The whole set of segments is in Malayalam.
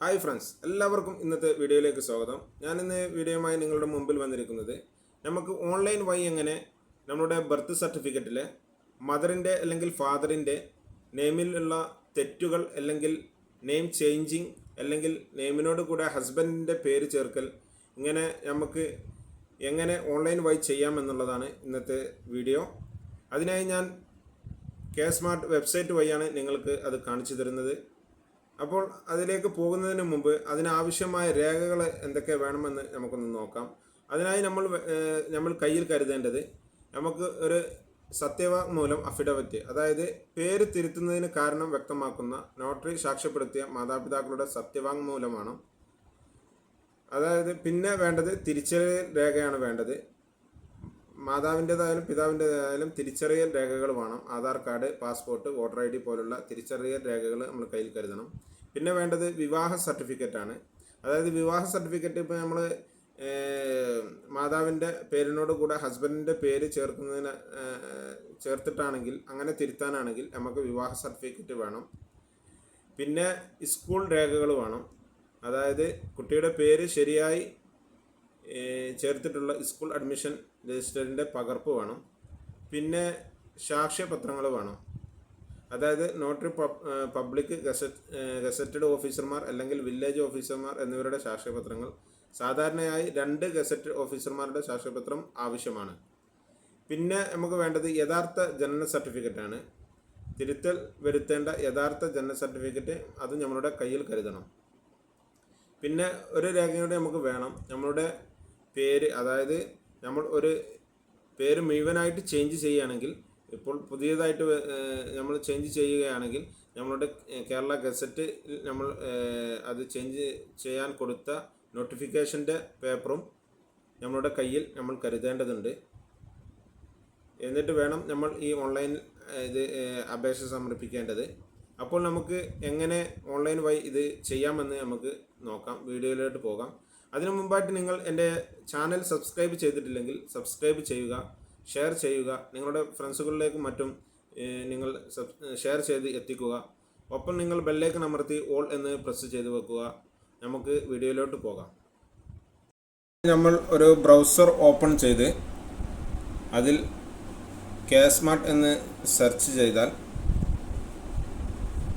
ഹായ് ഫ്രണ്ട്സ്, എല്ലാവർക്കും ഇന്നത്തെ വീഡിയോയിലേക്ക് സ്വാഗതം. ഞാനിന്ന് വീഡിയോയുമായി നിങ്ങളുടെ മുമ്പിൽ വന്നിരിക്കുന്നത് നമുക്ക് ഓൺലൈൻ വഴി എങ്ങനെ നമ്മുടെ ബർത്ത് സർട്ടിഫിക്കറ്റിലെ മദറിൻ്റെ അല്ലെങ്കിൽ ഫാദറിൻ്റെ നെയിമിലുള്ള തെറ്റുകൾ അല്ലെങ്കിൽ നെയിം ചേഞ്ചിങ് അല്ലെങ്കിൽ നെയിമിനോട് കൂടെ ഹസ്ബൻഡിൻ്റെ പേര് ചേർക്കൽ ഇങ്ങനെ നമുക്ക് എങ്ങനെ ഓൺലൈൻ വഴി ചെയ്യാമെന്നുള്ളതാണ് ഇന്നത്തെ വീഡിയോ. അതിനായി ഞാൻ കെ സ്മാർട്ട് വെബ്സൈറ്റ് വഴിയാണ് നിങ്ങൾക്ക് അത് കാണിച്ചു തരുന്നത്. അപ്പോൾ അതിലേക്ക് പോകുന്നതിന് മുമ്പ് അതിനാവശ്യമായ രേഖകൾ എന്തൊക്കെ വേണമെന്ന് നമുക്കൊന്ന് നോക്കാം. അതിനായി നമ്മൾ കയ്യിൽ കരുതേണ്ടത് നമുക്ക് ഒരു സത്യവാങ്മൂലം അഫിഡവിറ്റ്, അതായത് പേര് തിരുത്തുന്നതിന് കാരണം വ്യക്തമാക്കുന്ന നോട്ടറി സാക്ഷ്യപ്പെടുത്തിയ മാതാപിതാക്കളുടെ സത്യവാങ്മൂലമാണ്. അതായത് പിന്നെ വേണ്ടത് തിരിച്ചറിയൽ രേഖയാണ് വേണ്ടത്. മാതാവിൻ്റെതായാലും പിതാവിൻ്റെതായാലും തിരിച്ചറിയൽ രേഖകൾ വേണം. Aadhaar card, passport, voter ID പോലുള്ള തിരിച്ചറിയൽ രേഖകൾ നമ്മൾ കയ്യിൽ കരുതണം. പിന്നെ വേണ്ടത് വിവാഹ സർട്ടിഫിക്കറ്റാണ്. അതായത് വിവാഹ സർട്ടിഫിക്കറ്റ് ഇപ്പോൾ നമ്മൾ മാതാവിൻ്റെ പേരിനോട് കൂടെ ഹസ്ബൻഡിൻ്റെ പേര് ചേർത്തിട്ടാണെങ്കിൽ, അങ്ങനെ തിരുത്താനാണെങ്കിൽ നമുക്ക് വിവാഹ സർട്ടിഫിക്കറ്റ് വേണം. പിന്നെ സ്കൂൾ രേഖകൾ വേണം. അതായത് കുട്ടിയുടെ പേര് ശരിയായി ചേർത്തിട്ടുള്ള സ്കൂൾ അഡ്മിഷൻ രജിസ്റ്ററിൻ്റെ പകർപ്പ് വേണം. പിന്നെ സാക്ഷ്യപത്രങ്ങൾ വേണം. അതായത് നോട്ടറി പബ്ലിക് ഗസറ്റഡ് ഓഫീസർമാർ അല്ലെങ്കിൽ വില്ലേജ് ഓഫീസർമാർ എന്നിവരുടെ സാക്ഷ്യപത്രങ്ങൾ. സാധാരണയായി 2 ഗസറ്റഡ് ഓഫീസർമാരുടെ സാക്ഷ്യപത്രം ആവശ്യമാണ്. പിന്നെ നമുക്ക് വേണ്ടത് യഥാർത്ഥ ജനന സർട്ടിഫിക്കറ്റാണ്. തിരുത്തൽ വരുത്തേണ്ട യഥാർത്ഥ ജനന സർട്ടിഫിക്കറ്റ് അത് നമ്മളുടെ കയ്യിൽ കരുതണം. പിന്നെ ഒരു രേഖയുടെ നമുക്ക് വേണം, നമ്മളുടെ പേര്. അതായത് നമ്മൾ ഒരു പേര് മുഴുവനായിട്ട് ചേഞ്ച് ചെയ്യുകയാണെങ്കിൽ, ഇപ്പോൾ പുതിയതായിട്ട് നമ്മൾ ചേഞ്ച് ചെയ്യുകയാണെങ്കിൽ നമ്മളുടെ കേരള ഗസറ്റ് നമ്മൾ അത് ചേഞ്ച് ചെയ്യാൻ കൊടുത്ത നോട്ടിഫിക്കേഷൻ്റെ പേപ്പറും നമ്മളുടെ കയ്യിൽ നമ്മൾ കരുതേണ്ടതുണ്ട്. എന്നിട്ട് വേണം നമ്മൾ ഈ ഓൺലൈൻ അപേക്ഷ സമർപ്പിക്കേണ്ടത്. അപ്പോൾ നമുക്ക് എങ്ങനെ ഓൺലൈൻ വഴി ഇത് ചെയ്യാമെന്ന് നമുക്ക് നോക്കാം. വീഡിയോയിലോട്ട് പോകാം. അതിനു മുമ്പായിട്ട് നിങ്ങൾ എൻ്റെ ചാനൽ സബ്സ്ക്രൈബ് ചെയ്തിട്ടില്ലെങ്കിൽ സബ്സ്ക്രൈബ് ചെയ്യുക, ഷെയർ ചെയ്യുക. നിങ്ങളുടെ ഫ്രണ്ട്സുകളിലേക്കും മറ്റും നിങ്ങൾ ഷെയർ ചെയ്ത് എത്തിക്കുക. ഒപ്പം നിങ്ങൾ ബെല്ലൈക്കൺ അമർത്തി ഓൾ എന്ന് പ്രസ് ചെയ്ത് വെക്കുക. നമുക്ക് വീഡിയോയിലോട്ട് പോകാം. നമ്മൾ ഒരു ബ്രൗസർ ഓപ്പൺ ചെയ്ത് അതിൽ കെ സ്മാർട്ട് എന്ന് സെർച്ച് ചെയ്താൽ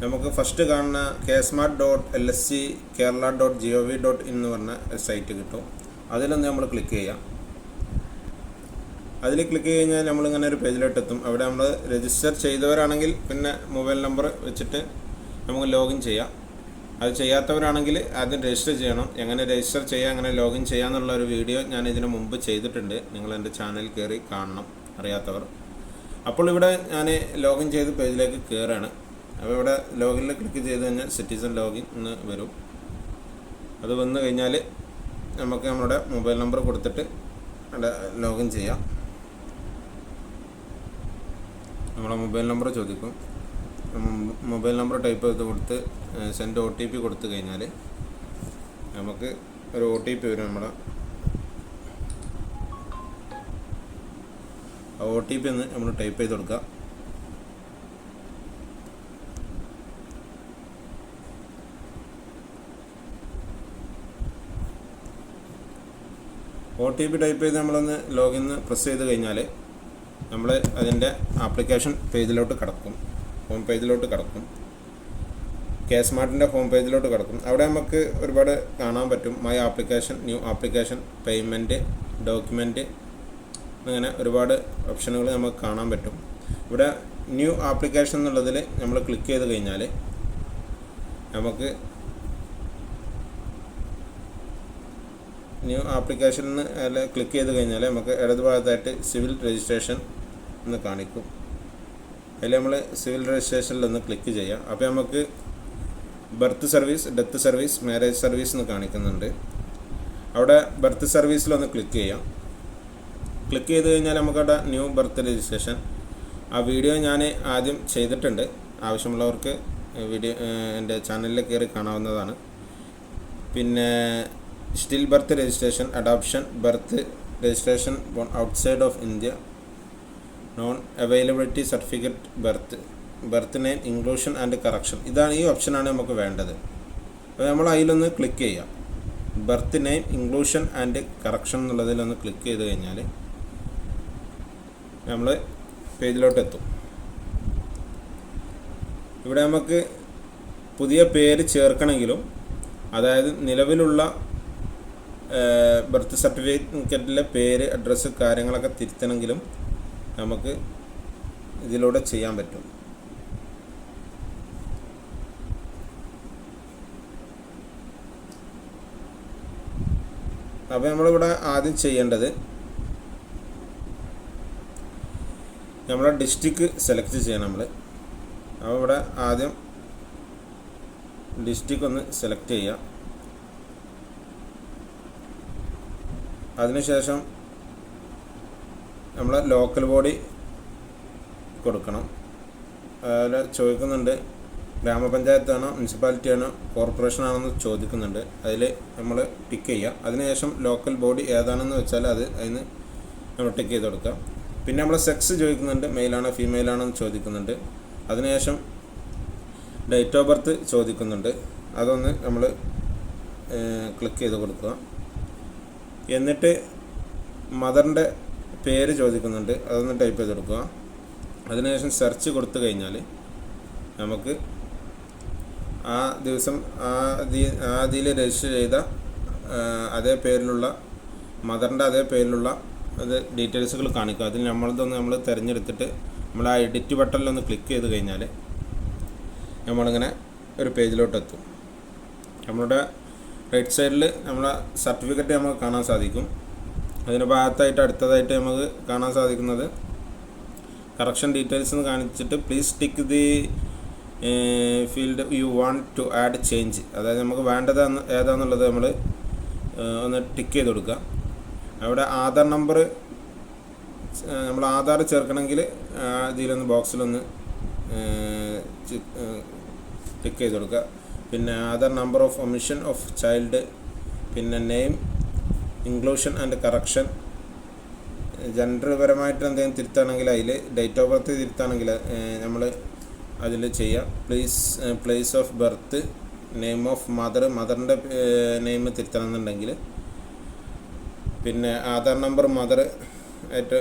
നമുക്ക് ഫസ്റ്റ് കാണുന്ന KSmart.LSC-Kerala.gov.in എന്ന് പറഞ്ഞ സൈറ്റ് കിട്ടും. അതിലൊന്ന് നമ്മൾ ക്ലിക്ക് ചെയ്യാം. അതിൽ ക്ലിക്ക് കഴിഞ്ഞാൽ നമ്മളിങ്ങനെ ഒരു പേജിലോട്ട് എത്തും. അവിടെ നമ്മൾ രജിസ്റ്റർ ചെയ്തവരാണെങ്കിൽ പിന്നെ മൊബൈൽ നമ്പർ വെച്ചിട്ട് നമുക്ക് ലോഗിൻ ചെയ്യാം. അത് ചെയ്യാത്തവരാണെങ്കിൽ ആദ്യം രജിസ്റ്റർ ചെയ്യണം. എങ്ങനെ രജിസ്റ്റർ ചെയ്യാം, എങ്ങനെ ലോഗിൻ ചെയ്യാമെന്നുള്ള ഒരു വീഡിയോ ഞാൻ ഇതിനു മുമ്പ് ചെയ്തിട്ടുണ്ട്. നിങ്ങൾ എൻ്റെ ചാനലിൽ കയറി കാണണം, അറിയാത്തവർ. അപ്പോൾ ഇവിടെ ഞാൻ ലോഗിൻ ചെയ്ത് പേജിലേക്ക് കയറുകയാണ്. അപ്പോൾ ഇവിടെ ലോഗിനിൽ ക്ലിക്ക് ചെയ്ത് കഴിഞ്ഞാൽ സിറ്റിസൺ ലോഗിൻ എന്ന് വരും. അത് വന്നു കഴിഞ്ഞാൽ നമുക്ക് നമ്മുടെ മൊബൈൽ നമ്പർ കൊടുത്തിട്ട് അവിടെ ലോഗിൻ ചെയ്യാം. നമ്മുടെ മൊബൈൽ നമ്പർ ചോദിക്കും. മൊബൈൽ നമ്പർ ടൈപ്പ് ചെയ്ത് കൊടുത്ത് സെൻഡ് OTP കൊടുത്തു കഴിഞ്ഞാൽ നമുക്ക് ഒരു OTP വരും. നമ്മുടെ ആ OTP ഒന്ന് നമ്മൾ ടൈപ്പ് ചെയ്ത് കൊടുക്കുക. OTP ടൈപ്പ് ചെയ്ത് നമ്മളൊന്ന് ലോഗിൻ പ്രസ് ചെയ്ത് കഴിഞ്ഞാൽ നമ്മൾ അതിൻ്റെ ആപ്ലിക്കേഷൻ പേജിലോട്ട് കടക്കും, ഹോം പേജിലോട്ട് കടക്കും. കെ സ്മാർട്ടിൻ്റെ ഹോം പേജിലോട്ട് കടക്കും. അവിടെ നമുക്ക് ഒരുപാട് കാണാൻ പറ്റും. My application, new application, payment, document, അങ്ങനെ ഒരുപാട് ഓപ്ഷനുകൾ നമുക്ക് കാണാൻ പറ്റും. ഇവിടെ ന്യൂ ആപ്ലിക്കേഷൻ എന്നുള്ളതിൽ നമ്മൾ ക്ലിക്ക് ചെയ്ത് കഴിഞ്ഞാൽ നമുക്ക് ന്യൂ ആപ്ലിക്കേഷനിൽ ക്ലിക്ക് ചെയ്ത് കഴിഞ്ഞാൽ നമുക്ക് ഇടതുഭാഗത്തായിട്ട് സിവിൽ രജിസ്ട്രേഷൻ എന്ന് കാണിക്കും. അതിൽ നമ്മൾ സിവിൽ രജിസ്ട്രേഷനിലൊന്ന് ക്ലിക്ക് ചെയ്യാം. അപ്പോൾ നമുക്ക് birth service, death service, marriage service എന്ന് കാണിക്കുന്നുണ്ട്. അവിടെ ബർത്ത് സർവീസിലൊന്ന് ക്ലിക്ക് ചെയ്യാം. ക്ലിക്ക് ചെയ്ത് കഴിഞ്ഞാൽ നമുക്കവിടെ ന്യൂ ബർത്ത് രജിസ്ട്രേഷൻ, ആ വീഡിയോ ഞാൻ ആദ്യം ചെയ്തിട്ടുണ്ട്. ആവശ്യമുള്ളവർക്ക് വീഡിയോ എൻ്റെ ചാനലിൽ കയറി കാണാവുന്നതാണ്. പിന്നെ still birth registration, adoption, birth registration outside of India, non availability certificate, birth name inclusion and correction. ഈ ഓപ്ഷനാണ് നമുക്ക് വേണ്ടത്. അപ്പോൾ നമ്മൾ അതിലൊന്ന് ക്ലിക്ക് ചെയ്യാം. Birth name inclusion and correction എന്നുള്ളതിലൊന്ന് ക്ലിക്ക് ചെയ്ത് കഴിഞ്ഞാൽ നമ്മൾ പേജിലോട്ട് എത്തും. ഇവിടെ നമുക്ക് പുതിയ പേര് ചേർക്കണമെങ്കിലും, അതായത് നിലവിലുള്ള ബർത്ത് സർട്ടിഫിക്കറ്റിലെ പേര്, അഡ്രസ്സ്, കാര്യങ്ങളൊക്കെ തിരുത്തണമെങ്കിലും നമുക്ക് ഇതിലൂടെ ചെയ്യാൻ പറ്റും. അപ്പോൾ നമ്മളിവിടെ ആദ്യം ചെയ്യേണ്ടത് നമ്മളെ ഡിസ്ട്രിക്ട് സെലക്ട് ചെയ്യണം നമ്മൾ. അപ്പോൾ ഇവിടെ ആദ്യം ഡിസ്ട്രിക്ട് ഒന്ന് സെലക്ട് ചെയ്യാം. അതിനുശേഷം നമ്മൾ ലോക്കൽ ബോഡി കൊടുക്കണം. അതിൽ ചോദിക്കുന്നുണ്ട് ഗ്രാമപഞ്ചായത്താണോ മുനിസിപ്പാലിറ്റിയാണോ കോർപ്പറേഷനാണെന്ന് ചോദിക്കുന്നുണ്ട്. അതിൽ നമ്മൾ ടിക്ക് ചെയ്യുക. അതിനുശേഷം ലോക്കൽ ബോഡി ഏതാണെന്ന് വെച്ചാൽ അതിന് നമ്മൾ ടിക്ക് ചെയ്ത് കൊടുക്കുക. പിന്നെ നമ്മൾ സെക്സ് ചോദിക്കുന്നുണ്ട്, മെയിലാണോ ഫീമെയിലാണോ എന്ന് ചോദിക്കുന്നുണ്ട്. അതിനുശേഷം ഡേറ്റ് ഓഫ് ബർത്ത് ചോദിക്കുന്നുണ്ട്, അതൊന്ന് നമ്മൾ ക്ലിക്ക് ചെയ്ത് കൊടുക്കുക. എന്നിട്ട് മദറിൻ്റെ പേര് ചോദിക്കുന്നുണ്ട്, അതൊന്ന് ടൈപ്പ് ചെയ്ത് കൊടുക്കുക. അതിനുശേഷം സെർച്ച് കൊടുത്തു കഴിഞ്ഞാൽ നമുക്ക് ആ ദിവസം അതിൽ രജിസ്റ്റർ ചെയ്ത അതേ പേരിലുള്ള മദറിൻ്റെ അതേ പേരിലുള്ള അത് ഡീറ്റെയിൽസുകൾ കാണിക്കുക. അതിൽ നമ്മൾ തിരഞ്ഞെടുത്തിട്ട് നമ്മൾ ആ എഡിറ്റ് ബട്ടണിലൊന്ന് ക്ലിക്ക് ചെയ്ത് കഴിഞ്ഞാൽ നമ്മളിങ്ങനെ ഒരു പേജിലോട്ട് എത്തും. നമ്മളുടെ റൈറ്റ് സൈഡിൽ നമ്മളെ സർട്ടിഫിക്കറ്റ് നമുക്ക് കാണാൻ സാധിക്കും. അതിന് ഭാഗത്തായിട്ട് അടുത്തതായിട്ട് നമുക്ക് കാണാൻ സാധിക്കുന്നത് കറക്ഷൻ ഡീറ്റെയിൽസ് എന്ന് കാണിച്ചിട്ട് please tick the field you want to add change, അതായത് നമുക്ക് വേണ്ടത് ഏതാണെന്നുള്ളത് നമ്മൾ ഒന്ന് ടിക്ക് ചെയ്ത് കൊടുക്കുക. അവിടെ ആധാർ നമ്പർ നമ്മൾ ആധാർ ചേർക്കണമെങ്കിൽ ഇതിലൊന്ന് ബോക്സിലൊന്ന് ടിക്ക് ചെയ്ത് കൊടുക്കുക. പിന്നെ Aadhaar number of omission of child, പിന്നെ നെയിം ഇൻക്ലൂഷൻ ആൻഡ് കറക്ഷൻ, ജെൻഡർപരമായിട്ട് എന്തെങ്കിലും തിരുത്താണെങ്കിൽ അതിൽ, ഡേറ്റ് ഓഫ് ബർത്ത് തിരുത്താണെങ്കിൽ നമ്മൾ അതിൽ ചെയ്യാം. Place of birth, name of മദറിൻ്റെ നെയിം തിരുത്തണമെന്നുണ്ടെങ്കിൽ, പിന്നെ ആധാർ നമ്പർ മദർ ആയിട്ട്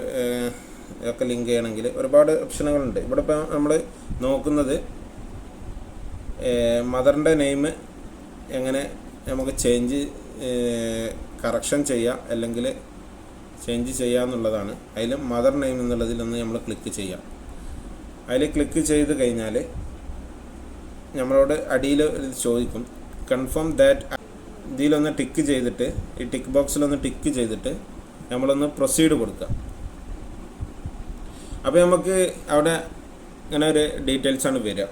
ഒക്കെ ലിങ്ക് ചെയ്യണമെങ്കിൽ ഒരുപാട് ഓപ്ഷനുകളുണ്ട്. ഇവിടെ ഇപ്പോൾ നമ്മൾ നോക്കുന്നത് മദറിൻ്റെ നെയിം എങ്ങനെ നമുക്ക് കറക്ഷൻ ചെയ്യാം അല്ലെങ്കിൽ ചേഞ്ച് ചെയ്യാമെന്നുള്ളതാണ്. അതിൽ മദർ നെയിം എന്നുള്ളതിലൊന്ന് നമ്മൾ ക്ലിക്ക് ചെയ്യാം. അതിൽ ക്ലിക്ക് ചെയ്ത് കഴിഞ്ഞാൽ നമ്മളോട് അടിയിൽ ചോദിക്കും കൺഫേം ദാറ്റ്. ഇതിലൊന്ന് ടിക്ക് ചെയ്തിട്ട്, ഈ ടിക്ക് ബോക്സിലൊന്ന് ടിക്ക് ചെയ്തിട്ട് നമ്മളൊന്ന് പ്രൊസീഡ് കൊടുക്കുക. അപ്പോൾ നമുക്ക് അവിടെ ഇങ്ങനെ ഒരു ഡീറ്റെയിൽസാണ് വരിക.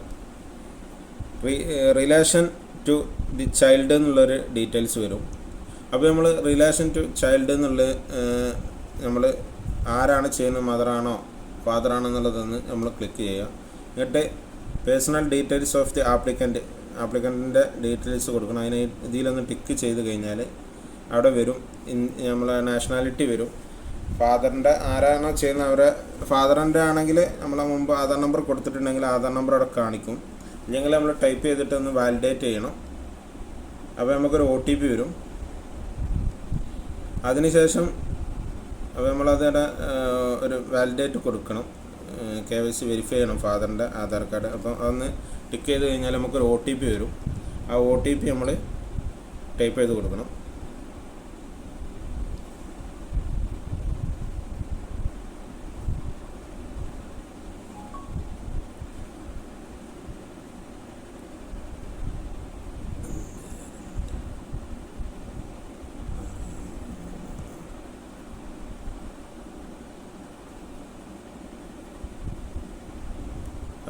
റിലേഷൻ ടു ദി ചൈൽഡ് എന്നുള്ളൊരു ഡീറ്റെയിൽസ് വരും. അപ്പോൾ നമ്മൾ റിലേഷൻ ടു ചൈൽഡ് എന്നുള്ളത് നമ്മൾ ആരാണ് ചെയ്യുന്നത്, മദറാണോ ഫാദറാണോ എന്നുള്ളതൊന്ന് നമ്മൾ ക്ലിക്ക് ചെയ്യുക. എന്നിട്ട് പേഴ്സണൽ ഡീറ്റെയിൽസ് ഓഫ് ദി ആപ്ലിക്കൻറ്റിൻ്റെ ഡീറ്റെയിൽസ് കൊടുക്കണം. അതിന് ഇതിലൊന്ന് ടിക്ക് ചെയ്ത് കഴിഞ്ഞാൽ അവിടെ വരും നമ്മളെ നാഷണാലിറ്റി വരും. ഫാദറിൻ്റെ ആരാണോ ചെയ്യുന്നത് അവരെ ഫാദറിൻ്റെ ആണെങ്കിൽ നമ്മൾ മുമ്പ് ആധാർ നമ്പർ കൊടുത്തിട്ടുണ്ടെങ്കിൽ ആധാർ നമ്പർ അവിടെ കാണിക്കും. ഇല്ലെങ്കിൽ നമ്മൾ ടൈപ്പ് ചെയ്തിട്ട് ഒന്ന് വാലിഡേറ്റ് ചെയ്യണം. അപ്പോൾ നമുക്കൊരു OTP വരും. അതിനുശേഷം അപ്പോൾ നമ്മളതിവിടെ ഒരു വാലിഡേറ്റ് കൊടുക്കണം, KYC വെരിഫൈ ചെയ്യണം ഫാദറിൻ്റെ ആധാർ കാർഡ്. അപ്പം അതൊന്ന് ടിക്ക് ചെയ്ത് കഴിഞ്ഞാൽ നമുക്കൊരു OTP വരും. ആ OTP നമ്മൾ ടൈപ്പ് ചെയ്ത് കൊടുക്കണം.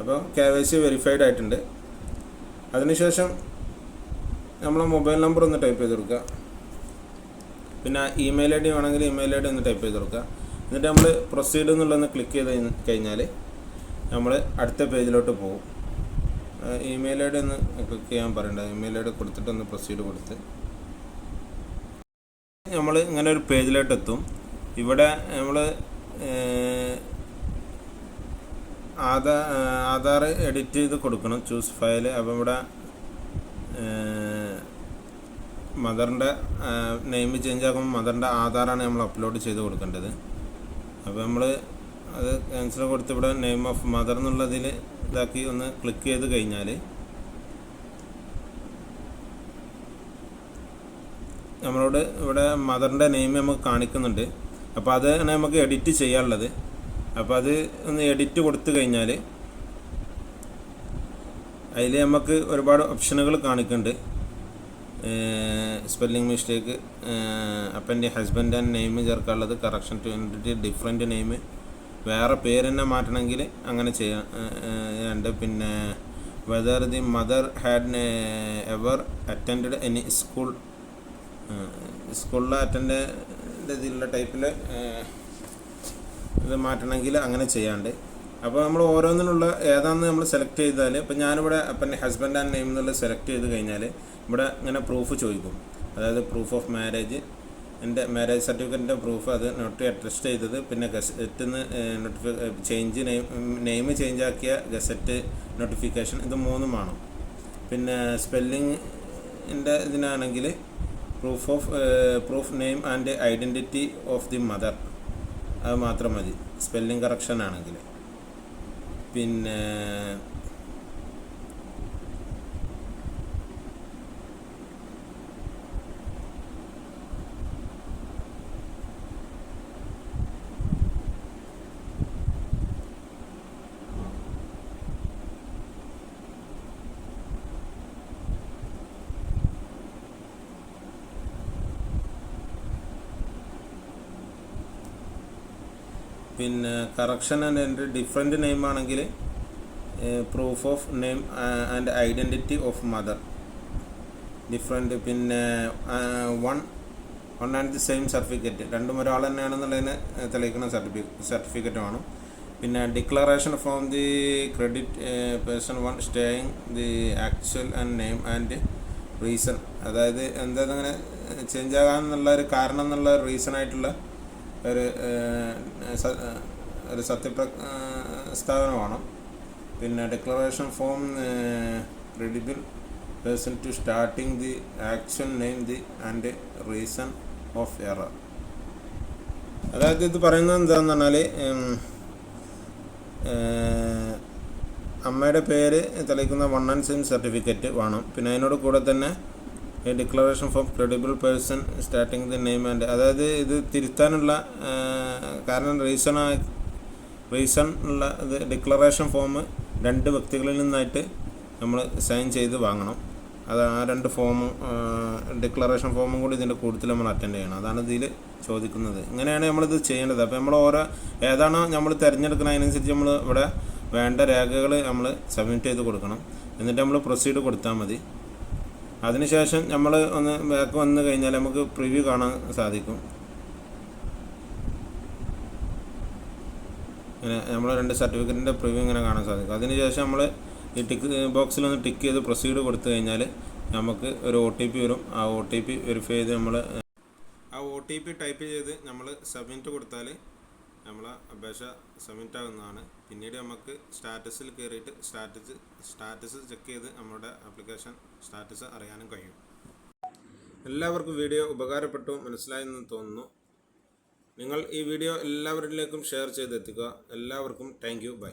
അപ്പോൾ KYC വെരിഫൈഡ് ആയിട്ടുണ്ട്. അതിനുശേഷം നമ്മളെ മൊബൈൽ നമ്പർ ഒന്ന് ടൈപ്പ് ചെയ്ത് കൊടുക്കുക. പിന്നെ ഇമെയിൽ ID വേണമെങ്കിൽ ഇമെയിൽ ID ഒന്ന് ടൈപ്പ് ചെയ്ത് കൊടുക്കുക. എന്നിട്ട് നമ്മൾ പ്രൊസീഡ് എന്നുള്ളതൊന്ന് ക്ലിക്ക് ചെയ്ത് കഴിഞ്ഞാൽ നമ്മൾ അടുത്ത പേജിലോട്ട് പോകും. ഇമെയിൽ ID ഒന്ന് ക്ലിക്ക് ചെയ്യാൻ പറയേണ്ടത്. ഇമെയിൽ ID കൊടുത്തിട്ടൊന്ന് പ്രൊസീഡ് കൊടുത്ത് നമ്മൾ ഇങ്ങനെ ഒരു പേജിലോട്ട് എത്തും. ഇവിടെ നമ്മൾ ആധാർ എഡിറ്റ് ചെയ്ത് കൊടുക്കണം, ചൂസ് ഫയൽ. അപ്പോൾ ഇവിടെ മദറിൻ്റെ നെയിം ചേഞ്ച് ആക്കുമ്പോൾ മദറിൻ്റെ ആധാറാണ് നമ്മൾ അപ്ലോഡ് ചെയ്ത് കൊടുക്കേണ്ടത്. അപ്പോൾ നമ്മൾ അത് ക്യാൻസൽ കൊടുത്ത് ഇവിടെ നെയിം ഓഫ് മദർ എന്നുള്ളതിൽ ഇതാക്കി ഒന്ന് ക്ലിക്ക് ചെയ്ത് കഴിഞ്ഞാൽ നമ്മളോട് ഇവിടെ മദറിൻ്റെ നെയിം നമുക്ക് കാണിക്കുന്നുണ്ട്. അപ്പോൾ അതാണ് നമുക്ക് എഡിറ്റ് ചെയ്യാനുള്ളത്. അപ്പോൾ അത് ഒന്ന് എഡിറ്റ് കൊടുത്തു കഴിഞ്ഞാൽ അതിൽ നമുക്ക് ഒരുപാട് ഓപ്ഷനുകൾ കാണിക്കുന്നുണ്ട്. സ്പെല്ലിംഗ് മിസ്റ്റേക്ക്, അപ്പം എൻ്റെ ഹസ്ബൻഡ് ആൻഡ് നെയിം ചേർക്കാനുള്ളത്, correction to entity, different name, വേറെ പേര് തന്നെ മാറ്റണമെങ്കിൽ അങ്ങനെ ചെയ്യാണ്ട്. പിന്നെ whether the mother had ever attend any സ്കൂളിൽ അറ്റൻഡ് ഇതിലുള്ള ടൈപ്പിൽ ഇത് മാറ്റണമെങ്കിൽ അങ്ങനെ ചെയ്യാണ്ട്. അപ്പോൾ നമ്മൾ ഓരോന്നിനുള്ള ഏതാണെന്ന് നമ്മൾ സെലക്ട് ചെയ്താൽ, ഇപ്പോൾ ഞാനിവിടെ അപ്പം ഹസ്ബൻഡ് ആൻഡ് നെയിം എന്നുള്ളത് സെലക്ട് ചെയ്ത് കഴിഞ്ഞാൽ ഇവിടെ ഇങ്ങനെ പ്രൂഫ് ചോദിക്കും. അതായത് പ്രൂഫ് ഓഫ് മാരേജ്, എൻ്റെ മാരേജ് സർട്ടിഫിക്കറ്റിൻ്റെ പ്രൂഫ്, അത് നോട്ടറി അറ്റസ്റ്റ് ചെയ്തത്, പിന്നെ ഗസറ്റിന്ന് ചേഞ്ച് നെയിം ചേഞ്ച് ആക്കിയ ഗസറ്റ് നോട്ടിഫിക്കേഷൻ, ഇത് മൂന്നും വേണം. പിന്നെ സ്പെല്ലിങ്ങിൻ്റെ ഇതിനാണെങ്കിൽ proof name and identity of the mother, അത് മാത്രം മതി സ്പെല്ലിംഗ് കറക്ഷൻ ആണെങ്കിൽ. പിന്നെ കറക്ഷൻ ആൻഡ് എൻ്റെ ഡിഫറെൻറ്റ് നെയിം ആണെങ്കിൽ proof of name and identity of mother different. പിന്നെ one and the same certificate, രണ്ടും ഒരാൾ തന്നെയാണെന്നുള്ളതിന് തെളിയിക്കുന്ന സർട്ടിഫിക്കറ്റ് വേണം. പിന്നെ declaration from the credit person one staying the actual and name and reason, അതായത് അങ്ങനെ ചേഞ്ച് ആകാനുള്ള ഒരു കാരണം എന്നുള്ള റീസണായിട്ടുള്ള ഒരു സത്യപ്രസ്താവന വേണം. പിന്നെ declaration form credible person to starting the actual name the and reason of error. അതായത് ഇത് പറയുന്നത് എന്താണെന്ന് പറഞ്ഞാൽ, അമ്മയുടെ പേര് തെളിയിക്കുന്ന വൺ ആൻഡ് സെയിം സർട്ടിഫിക്കറ്റ് വേണം. പിന്നെ അതിനോട് കൂടെ തന്നെ declaration form credible person starting the name and, അതായത് ഇത് തിരുത്താനുള്ള കാരണം റീസൺ ഉള്ള ഇത് ഡിക്ലറേഷൻ ഫോം രണ്ട് വ്യക്തികളിൽ നിന്നായിട്ട് നമ്മൾ സൈൻ ചെയ്ത് വാങ്ങണം. അത് ആ രണ്ട് ഫോമും ഡിക്ലറേഷൻ ഫോമും കൂടി ഇതിൻ്റെ കൂടുതൽ നമ്മൾ അറ്റൻഡ് ചെയ്യണം. അതാണ് ഇതിൽ ചോദിക്കുന്നത്. ഇങ്ങനെയാണ് നമ്മളിത് ചെയ്യേണ്ടത്. അപ്പോൾ നമ്മൾ ഏതാണോ നമ്മൾ തിരഞ്ഞെടുക്കുന്നത് അതിനനുസരിച്ച് നമ്മൾ ഇവിടെ വേണ്ട രേഖകൾ നമ്മൾ സബ്മിറ്റ് ചെയ്ത് കൊടുക്കണം. എന്നിട്ട് നമ്മൾ പ്രൊസീഡ് കൊടുത്താൽ മതി. അതിനുശേഷം നമ്മൾ ഒന്ന് ബാക്ക് വന്നു കഴിഞ്ഞാൽ നമുക്ക് പ്രിവ്യൂ കാണാൻ സാധിക്കും. ഇങ്ങനെ നമ്മൾ രണ്ട് സർട്ടിഫിക്കറ്റിൻ്റെ പ്രിവ്യൂ ഇങ്ങനെ കാണാൻ സാധിക്കും. അതിനുശേഷം നമ്മൾ ഈ ടിക്ക് ബോക്സിലൊന്ന് ടിക്ക് ചെയ്ത് പ്രൊസീഡ് കൊടുത്തു കഴിഞ്ഞാൽ നമുക്ക് ഒരു OTP വരും. ആ OTP വെരിഫൈ ചെയ്ത് നമ്മൾ ആ OTP ടൈപ്പ് ചെയ്ത് നമ്മൾ സബ്മിറ്റ് കൊടുത്താൽ നമ്മളെ അപേക്ഷ സബ്മിറ്റ് ആകുന്നതാണ്. പിന്നീട് നമുക്ക് സ്റ്റാറ്റസിൽ കയറിയിട്ട് സ്റ്റാറ്റസ് ചെക്ക് ചെയ്ത് നമ്മുടെ ആപ്ലിക്കേഷൻ സ്റ്റാറ്റസ് അറിയാനും കഴിയും. എല്ലാവർക്കും വീഡിയോ ഉപകാരപ്പെട്ടു മനസ്സിലായെന്ന് തോന്നുന്നു. നിങ്ങൾ ഈ വീഡിയോ എല്ലാവരിലേക്കും ഷെയർ ചെയ്തെത്തിക്കുക. എല്ലാവർക്കും താങ്ക് യു. ബൈ.